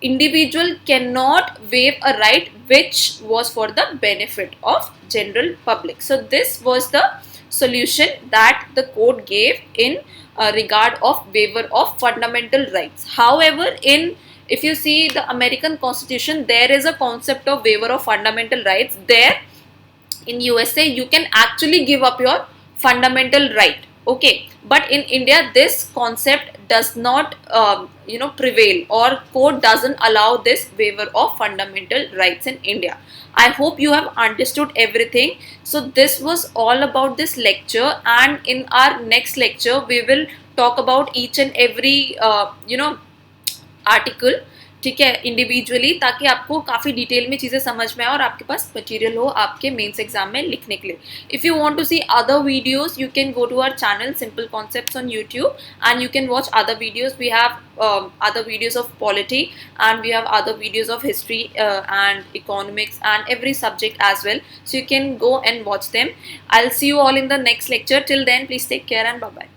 individual cannot waive a right which was for the benefit of general public. So this was the solution that the court gave in regard of waiver of fundamental rights. However, if you see the American Constitution, there is a concept of waiver of fundamental rights. There in USA you can actually give up your fundamental right, okay, but in India this concept does not prevail, or court doesn't allow this waiver of fundamental rights in India. I hope you have understood everything. So this was all about this lecture, and in our next lecture we will talk about each and every article, ठीक है, individually, ताकि आपको काफ़ी detail में चीज़ें समझ में आए और आपके पास मटेरियल हो आपके मेंस एग्जाम में लिखने के लिए। If you want to see other videos you can go to our channel simple concepts on YouTube and you can watch other videos. We have other videos of polity and we have other videos of history and economics and every subject as well, so you can go and watch them. I'll see you all in the next lecture. Till then, please take care and bye bye.